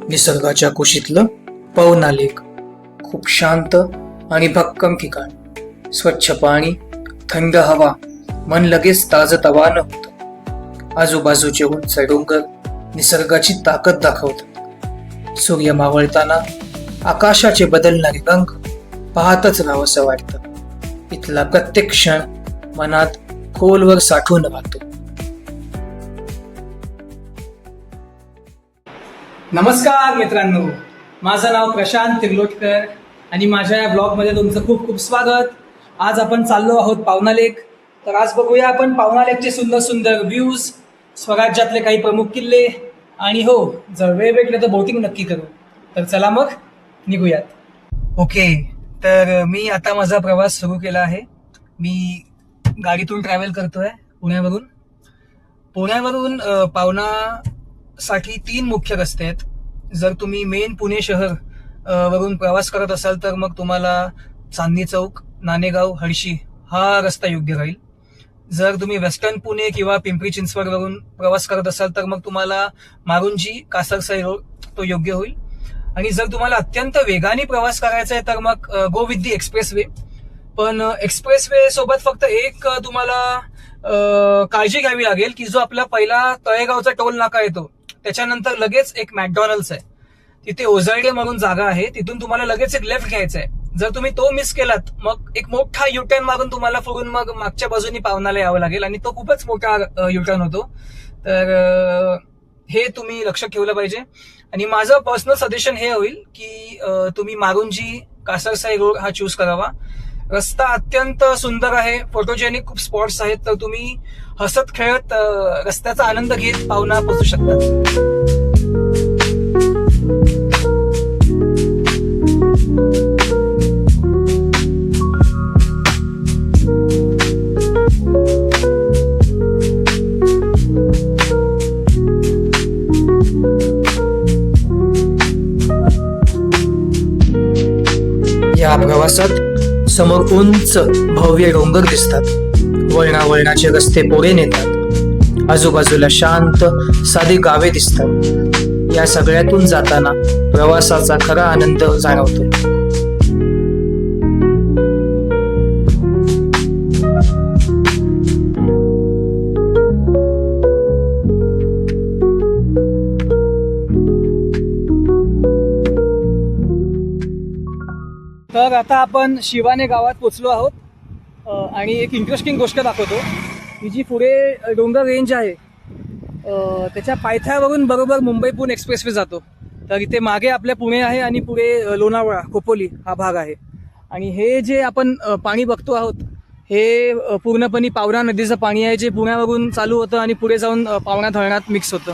निसर्गाच्या कुशीतलं पवना लेक. खूप शांत आणि भक्कम ठिकाण. स्वच्छ पाणी, थंड हवा, मन लगेच ताजतवानं होतं. आजूबाजूचे उंच डोंगर निसर्गाची ताकद दाखवतात. सूर्य मावळताना आकाशाचे बदलणारे रंग पाहतच राहावंसं वाटतं. इथला प्रत्येक क्षण मनात खोलवर साठून राहतो. नमस्कार मित्रांनो, माझं नाव प्रशांत तिर्लोटकर आणि माझ्या या ब्लॉगमध्ये तुमचं खूप खूप स्वागत. आज आपण चाललो आहोत पवना लेक. तर आज बघूया आपण पवना लेकचे सुंदर सुंदर व्ह्यूज, स्वराज्यातले काही प्रमुख किल्ले आणि हो, जर वेळ भेटले तर बोटिंग नक्की करू. तर चला मग निघूयात. ओके, तर मी आता माझा प्रवास सुरू केला आहे. मी गाडीतून ट्रॅव्हल करतोय पुण्यावरून पवना साठी 3 मुख्य रस्ते आहेत. जर तुम्ही मेन पुणे शहर वरून प्रवास करत असाल तर मग तुम्हाला चांदणी चौक, नाणेगाव, हर्षी हा रस्ता योग्य राहील. जर तुम्ही वेस्टर्न पुणे किंवा पिंपरी चिंचवड वरून प्रवास करत असाल तर मग तुम्हाला मारुंजी, कासरसाई रोड तो योग्य होईल. आणि जर तुम्हाला अत्यंत वेगाने प्रवास करायचा आहे तर मग go with the express way. पण एक्सप्रेस वे सोबत फक्त एक तुम्हाला काळजी घ्यावी लागेल की जो आपला पहिला तळेगावचा टोल नाका येतो त्याच्यानंतर लगेच एक मॅकडॉनल्ड्स आहे. तिथे ओझरडे म्हणून जागा आहे, तिथून तुम्हाला लगेच एक लेफ्ट घ्यायचा आहे. जर तुम्ही तो मिस केलात मग एक मोठा युटर्न मारून तुम्हाला फिरून मग मागच्या बाजूनी पवनाला यावं लागेल आणि तो खूपच मोठा युटर्न होतो. तर हे तुम्ही लक्ष ठेवलं पाहिजे. आणि माझं पर्सनल सजेशन हे होईल की तुम्ही मारुंजी, कासरसाई रोड हा चूज करावा. रस्ता अत्यंत सुंदर आहे, फोटोजेनिक खूप स्पॉट्स आहेत. तर तुम्ही हसत खेळत रस्त्याचा आनंद घेत पवना पोहोचू शकता. या प्रवासात समोर उंच भव्य डोंगर दिसतात. वळणावळणाचे रस्ते पुढे नेतात. आजूबाजूला शांत साधी गावे दिसतात. या सगळ्यातून जाताना प्रवासाचा खरा आनंद जाणवतो. तर आता आपण शिवाने गावात पोचलो आहोत आणि एक इंटरेस्टिंग गोष्ट दाखवतो. ही जी पुढे डोंगर रेंज आहे त्याच्या पायथ्यावरून बरोबर मुंबई पुणे एक्सप्रेसवे जातो. तर इथे मागे आपल्या पुणे आहे आणि पुढे लोणावळा, खोपोली हा भाग आहे. आणि हे जे आपण पाणी बघतो आहोत हे पूर्णपणे पवना नदीचं पाणी आहे, जे पुण्यावरून चालू होतं आणि पुढे जाऊन पवना धरणात मिक्स होतं.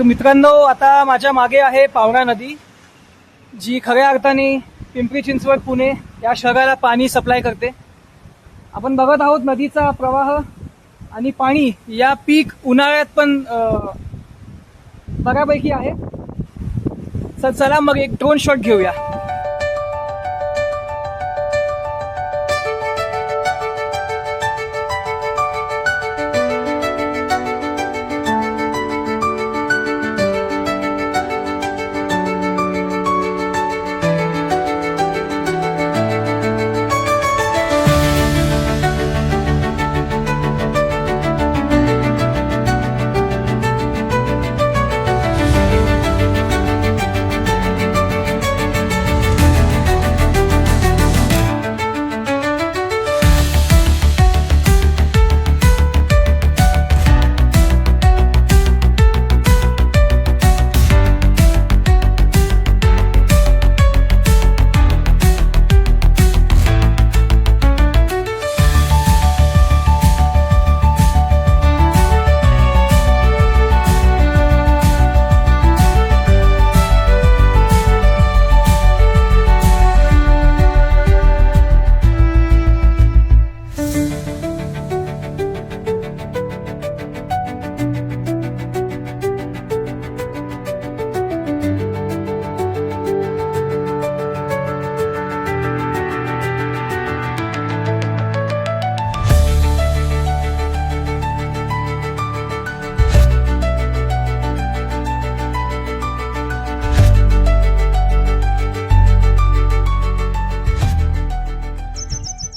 मित्रांनो, आता माझ्या मागे आहे पवना नदी, जी खऱ्या अर्थाने पिंपरी चिंचवड, पुणे या शहराला पाणी सप्लाय करते. आपण बघत आहोत नदीचा प्रवाह आणि पाणी या पीक उन्हाळ्यात पण बऱ्यापैकी आहे. तर चला मग एक ड्रोन शॉट घेऊया.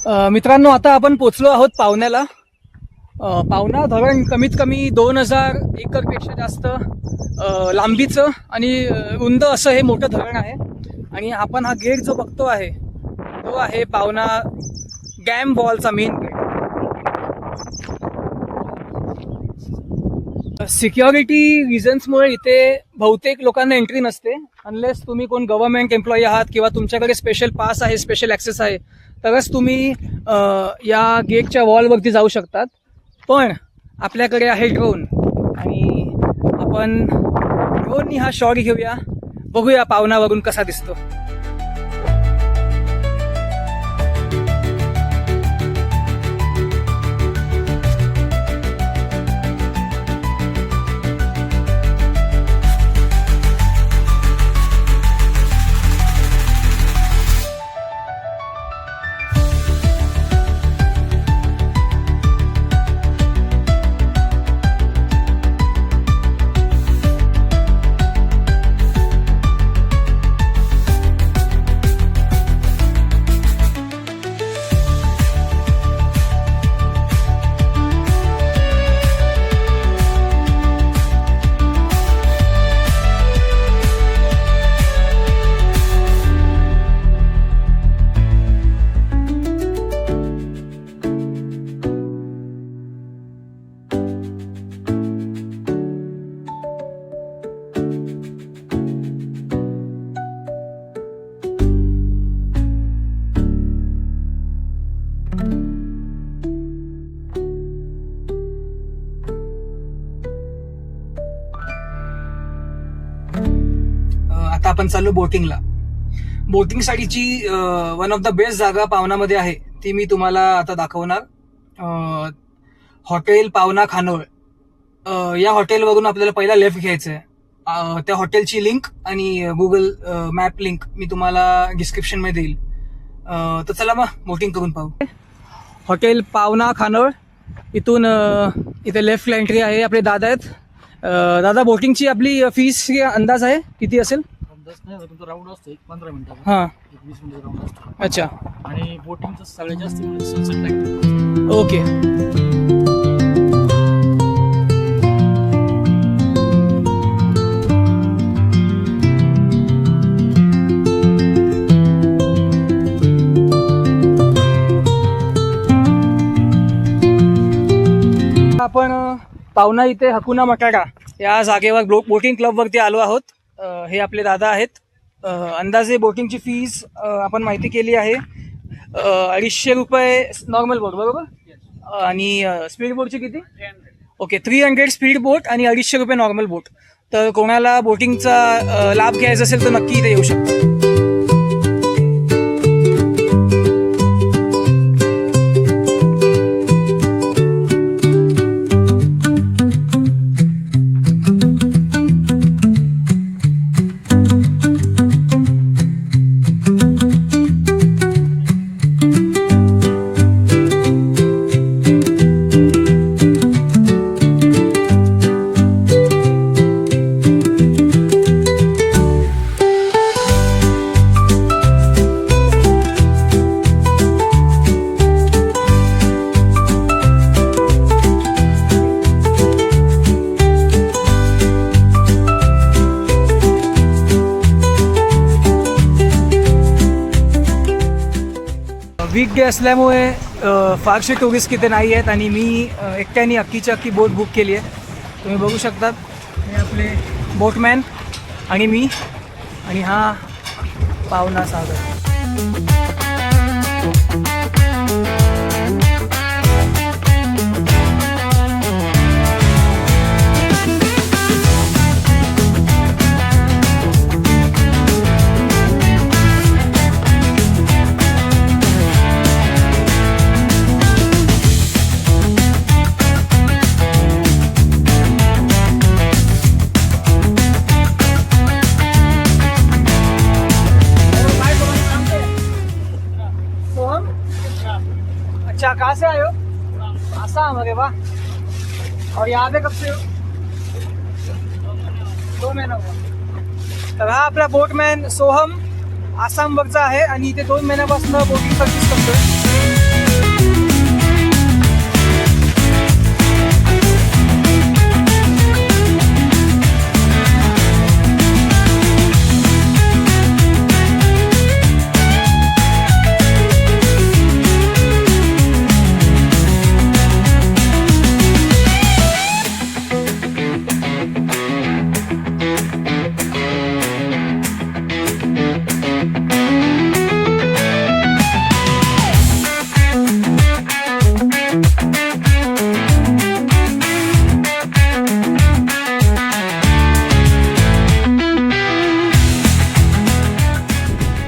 मित्रांनो, आता आपण पोचलो आहोत पावण्याला. पावना धरण कमीत कमी 2000 एकरपेक्षा जास्त लांबीचं आणि रुंद असं हे मोठं धरण आहे. आणि आपण हा गेट जो बघतो आहे तो आहे पावना डॅम वॉलचा मेन गेट. सिक्युरिटी रिझन्समुळे इथे बहुतेक लोकांना एंट्री नसते, अनलेस तुम्ही कोण गव्हर्नमेंट एम्प्लॉई आहात किंवा तुमच्याकडे स्पेशल पास आहे, स्पेशल ॲक्सेस आहे, तरच तुम्ही या गेटच्या वॉलवरती जाऊ शकतात. पण आपल्याकडे आहे ड्रोन आणि आपण ड्रोननी हा शॉट घेऊया, बघूया पावनावरून कसा दिसतो. आता आपण चाललो बोटिंगला. बोटिंगसाठीची वन ऑफ द बेस्ट जागा पावनामध्ये आहे, ती मी तुम्हाला आता दाखवणार. हॉटेल पावना खानोळ या हॉटेलवरून आपल्याला पहिला लेफ्ट घ्यायचं आहे. त्या हॉटेलची लिंक आणि गुगल मॅप लिंक मी तुम्हाला डिस्क्रिप्शनमध्ये देईल. तर चला मग बोटिंग करून पाहू. हॉटेल पावना खानोळ, इथून इथे लेफ्टला एंट्री आहे. आपले दादा आहेत. दादा, बोटिंगची आपली फीस अंदाज आहे किती असेल? तुमचा राऊंड असतो 15 मिनिटाचा, हां, 20 मिनिटाचा राऊंड असतो. अच्छा. आणि बोटिंगचं सगळ्यात जास्त म्हणजे सनसेट टाइम. ओके. आपण पावना इथे हकुना मटाडा या जागेवर बोटिंग क्लबवरती आलो आहोत. हे आपले दादा आहेत. अंदाजे बोटिंगची फीस आपण माहिती केली आहे 250 रुपये नॉर्मल बोट, बरोबर? आणि स्पीड बोटची किती? ओके, 300 स्पीड बोट आणि 250 रुपये नॉर्मल बोट. तर कोणाला बोटिंगचा लाभ घ्यायचा असेल तर नक्की इथे येऊ शकतो. वीकडे असल्यामुळे फारसे टुरिस्ट तिथे नाही आहेत आणि मी एकट्याने अख्खीची अख्खी बोट बुक केली आहे. तुम्ही बघू शकतात, हे आपले बोटमॅन आणि मी, आणि हा पावना सागर. अच्छा, कहाँ से आए हो? आसाम, अरे वाह. और यहाँ पे कब से हो? 2 महीना हुआ. तर हा आपला बोटमॅन सोहम आसामवरचा आहे आणि इथे 2 महिन्यापासून बोटिंग सर्व्हिस करतोय.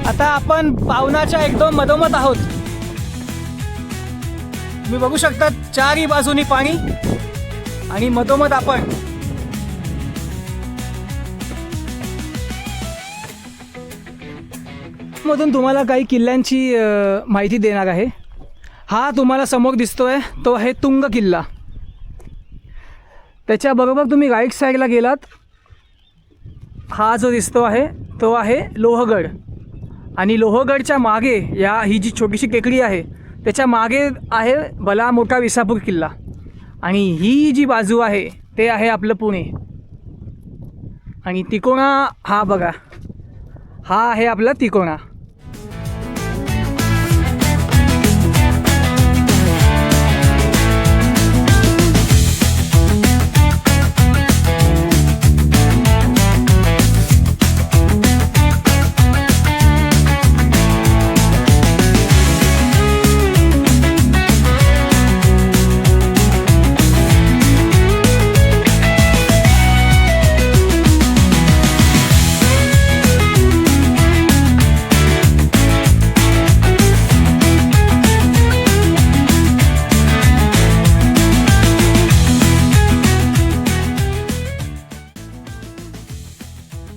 आता आपण पावनाच्या एकदम मधोमध आहोत. तुम्ही बघू शकता चारही बाजूनी पाणी आणि मधोमध आपण. मधून तुम्हाला काही किल्ल्यांची माहिती देणार आहे. हा तुम्हाला समोर दिसतोय तो आहे तुंग किल्ला. त्याच्याबरोबर तुम्ही राईट साईडला गेलात, हा जो दिसतो आहे तो आहे लोहगड. आणि लोहगडच्या मागे ही जी छोटीशी टेकडी आहे त्याच्या मागे आहे भला मोठा विसापूर किल्ला. आणि ही जी बाजू आहे ते आहे आपलं पुणे. आणि तिकोणा हा बघा, हा आहे आपला तिकोणा.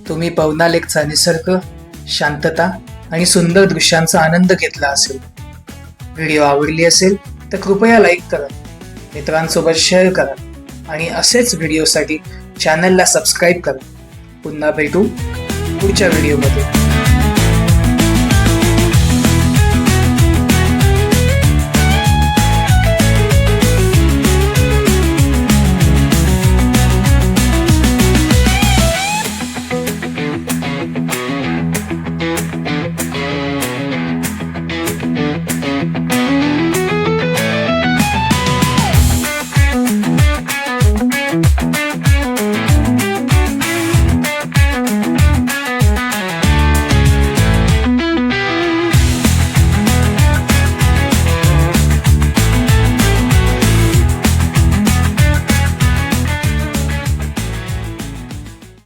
तुम्ही पवना लेकचा निसर्ग, शांतता आणि सुंदर दृश्यांचा आनंद घेतला असेल. व्हिडिओ आवडली असेल तर कृपया लाईक करा, मित्रांसोबत शेअर करा आणि असेच व्हिडिओसाठी चॅनलला सबस्क्राईब करा. पुन्हा भेटू पुढच्या व्हिडिओमध्ये.